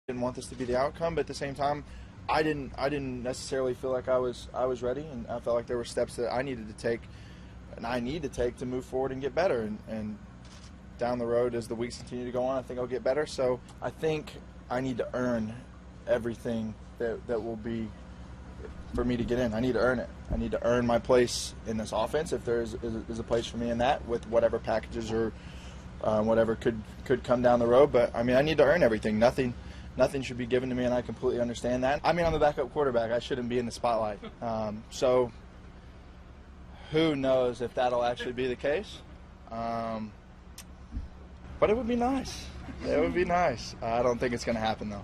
didn't want this to be the outcome, but at the same time, I didn't necessarily feel like I was ready, and I felt like there were steps that I needed to take, and I need to take to move forward and get better. And down the road, as the weeks continue to go on, I think I'll get better. So I think I need to earn everything that will be for me to get in. I need to earn it. I need to earn my place in this offense, if there is a place for me in that, with whatever packages or whatever could come down the road. But I mean, I need to earn everything. Nothing should be given to me, and I completely understand that. I mean, I'm a backup quarterback. I shouldn't be in the spotlight. So who knows if that'll actually be the case. But it would be nice. It would be nice. I don't think it's going to happen, though.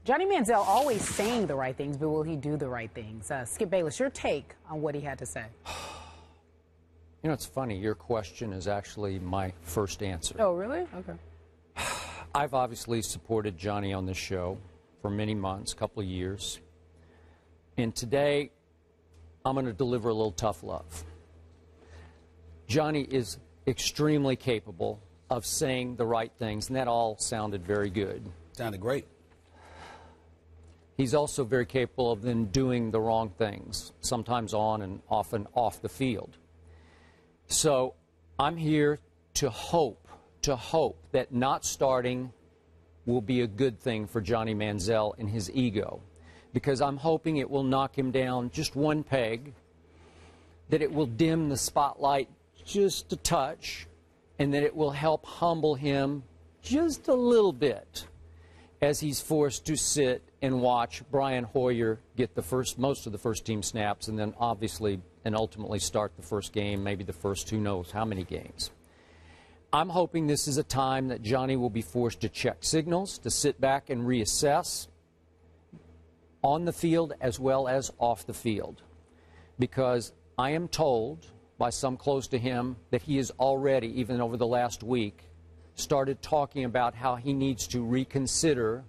Johnny Manziel always saying the right things, but will he do the right things? Skip Bayless, your take on what he had to say. You know, it's funny. Your question is actually my first answer. Oh, really? Okay. I've obviously supported Johnny on this show for many months, a couple of years. And today, I'm going to deliver a little tough love. Johnny is extremely capable of saying the right things, and that all sounded very good. Sounded great. He's also very capable of then doing the wrong things, sometimes on and often off the field. So I'm here to hope that not starting will be a good thing for Johnny Manziel and his ego, because I'm hoping it will knock him down just one peg, that it will dim the spotlight just a touch, and that it will help humble him just a little bit as he's forced to sit and watch Brian Hoyer get most of the first team snaps, and then obviously and ultimately start the first game, maybe the first who knows how many games. I'm hoping this is a time that Johnny will be forced to check signals, to sit back and reassess on the field as well as off the field, because I am told by some close to him that he has already, even over the last week, started talking about how he needs to reconsider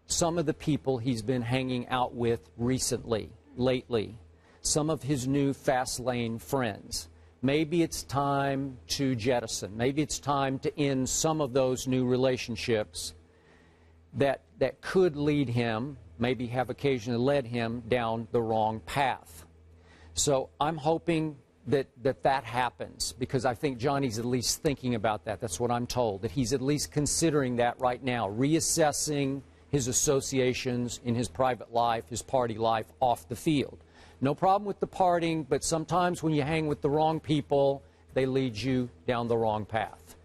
some of the people he's been hanging out with lately, some of his new fast lane friends. Maybe it's time to jettison. Maybe it's time to end some of those new relationships that could lead him, maybe have occasionally led him down the wrong path. So I'm hoping that happens, because I think Johnny's at least thinking about that. That's what I'm told, that he's at least considering that right now, reassessing his associations in his private life, his party life off the field. No problem with the partying, but sometimes when you hang with the wrong people, they lead you down the wrong path.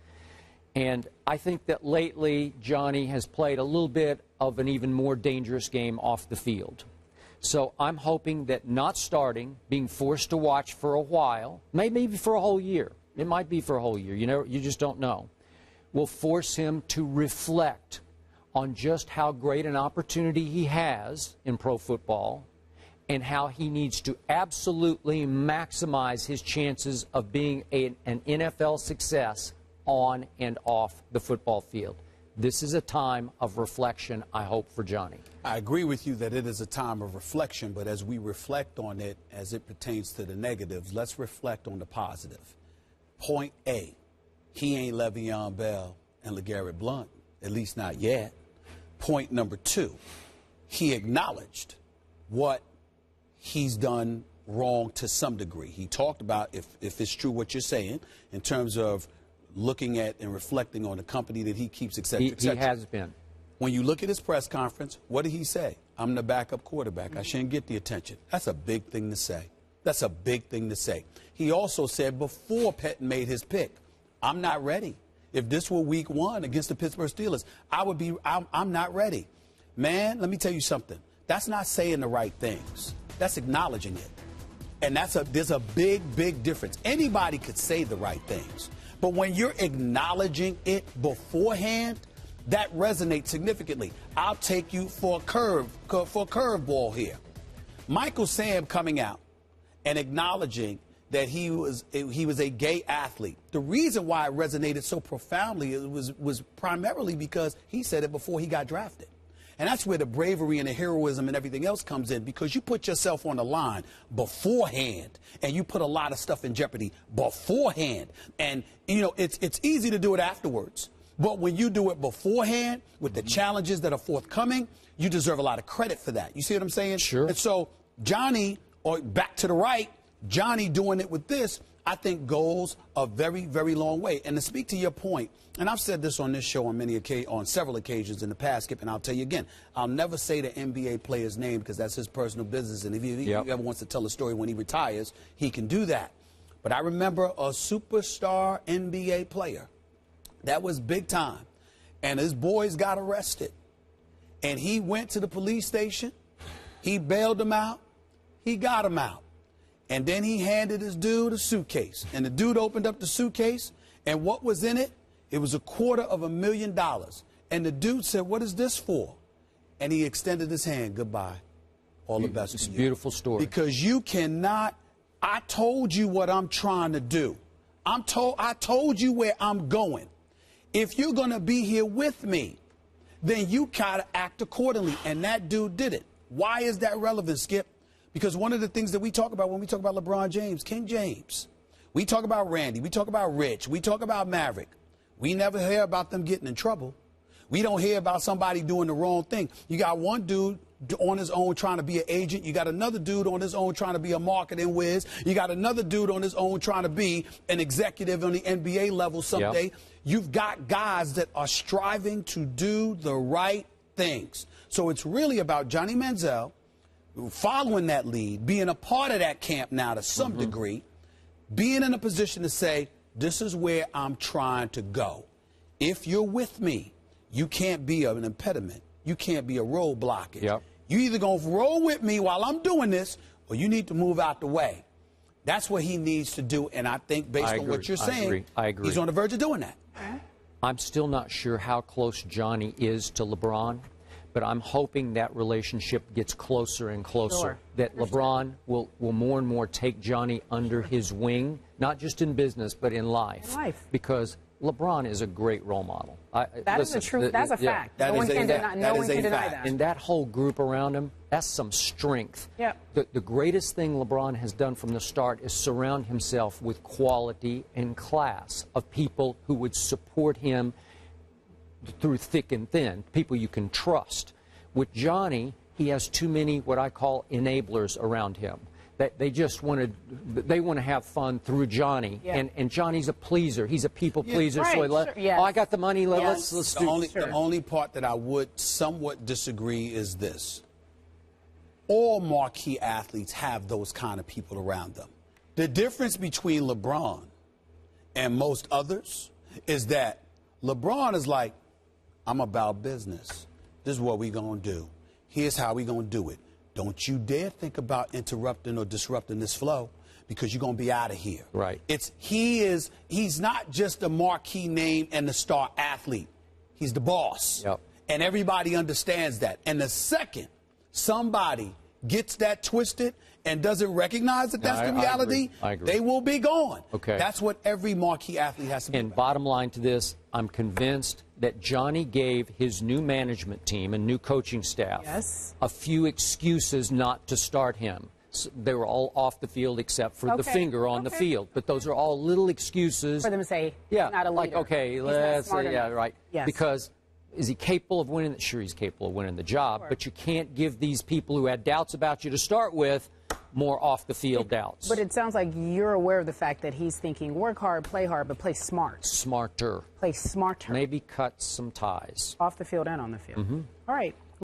And I think that lately Johnny has played a little bit of an even more dangerous game off the field. So I'm hoping that not starting, being forced to watch for a while, maybe for a whole year, it might be for a whole year, you just don't know, will force him to reflect on just how great an opportunity he has in pro football, and how he needs to absolutely maximize his chances of being an NFL success on and off the football field. This is a time of reflection, I hope, for Johnny. I agree with you that it is a time of reflection, but as we reflect on it as it pertains to the negatives, let's reflect on the positive. Point A, he ain't Le'Veon Bell and LeGarrette Blount, at least not yet. Point number 2, he acknowledged what he's done wrong to some degree. He talked about, if it's true what you're saying, in terms of looking at and reflecting on the company that he keeps, et cetera, et cetera. He has been. When you look at his press conference, what did he say? I'm the backup quarterback. I shouldn't get the attention. That's a big thing to say. That's a big thing to say. He also said before Pettin made his pick, I'm not ready. If this were week 1 against the Pittsburgh Steelers, I'm not ready. Man, let me tell you something. That's not saying the right things. That's acknowledging it. And there's a big, big difference. Anybody could say the right things. But when you're acknowledging it beforehand, that resonates significantly. I'll take you for a curveball here. Michael Sam coming out and acknowledging that he was a gay athlete. The reason why it resonated so profoundly was primarily because he said it before he got drafted. And that's where the bravery and the heroism and everything else comes in, because you put yourself on the line beforehand, and you put a lot of stuff in jeopardy beforehand. And, you know, it's easy to do it afterwards. But when you do it beforehand with the challenges that are forthcoming, you deserve a lot of credit for that. You see what I'm saying? Sure. And so Johnny, or back to the right, Johnny doing it with this, I think goes a very, very long way. And to speak to your point, and I've said this on this show on several occasions in the past, Skip, and I'll tell you again, I'll never say the NBA player's name because that's his personal business. And if he ever wants to tell a story when he retires, he can do that. But I remember a superstar NBA player that was big time, and his boys got arrested. And he went to the police station, he bailed them out, he got them out. And then he handed his dude a suitcase. And the dude opened up the suitcase, and what was in it? It was $250,000. And the dude said, "What is this for?" And he extended his hand. "Goodbye. All the best to you." It's a beautiful story. Because you cannot, I told you what I'm trying to do. I told you where I'm going. If you're going to be here with me, then you gotta act accordingly. And that dude did it. Why is that relevant, Skip? Because one of the things that we talk about when we talk about LeBron James, King James, we talk about Randy, we talk about Rich, we talk about Maverick. We never hear about them getting in trouble. We don't hear about somebody doing the wrong thing. You got one dude on his own trying to be an agent. You got another dude on his own trying to be a marketing whiz. You got another dude on his own trying to be an executive on the NBA level someday. Yep. You've got guys that are striving to do the right things. So it's really about Johnny Manziel following that lead, being a part of that camp now to some degree, being in a position to say, this is where I'm trying to go. If you're with me, you can't be an impediment. You can't be a roadblockage. Yep. You either going to roll with me while I'm doing this, or you need to move out the way. That's what he needs to do, and I think based on what you're saying, I agree. He's on the verge of doing that. I'm still not sure how close Johnny is to LeBron, but I'm hoping that relationship gets closer and closer. Sure. That LeBron will more and more take Johnny under his wing, not just in business, but in life. Because LeBron is a great role model. That's a fact. No one can deny that. And that whole group around him, that's some strength. Yeah. The greatest thing LeBron has done from the start is surround himself with quality and class of people who would support him through thick and thin, people you can trust. With Johnny, he has too many what I call enablers around him. They just want to have fun through Johnny, and Johnny's a pleaser. He's a people pleaser. Right, so I got the money. Let's do. The only part that I would somewhat disagree is this: all marquee athletes have those kind of people around them. The difference between LeBron and most others is that LeBron is like, I'm about business. This is what we gonna do. Here's how we gonna do it. Don't you dare think about interrupting or disrupting this flow, because you're going to be out of here. Right. He's not just a marquee name and the star athlete. He's the boss. Yep. And everybody understands that. And the second somebody gets that twisted and doesn't recognize that that's the reality, I agree. they will be gone. Okay. That's what every marquee athlete has to be. And bottom line to this, I'm convinced that Johnny gave his new management team and new coaching staff a few excuses not to start him. So they were all off the field except for the finger on the field. But those are all little excuses. For them to say, he's not a leader. Like, okay, let's say, right. Yes. Because is he capable of winning? Sure, he's capable of winning the job. Sure. But you can't give these people who had doubts about you to start with more off-the-field doubts. But it sounds like you're aware of the fact that he's thinking, work hard, but play smart. Smarter. Play smarter. Maybe cut some ties. Off the field and on the field. All right.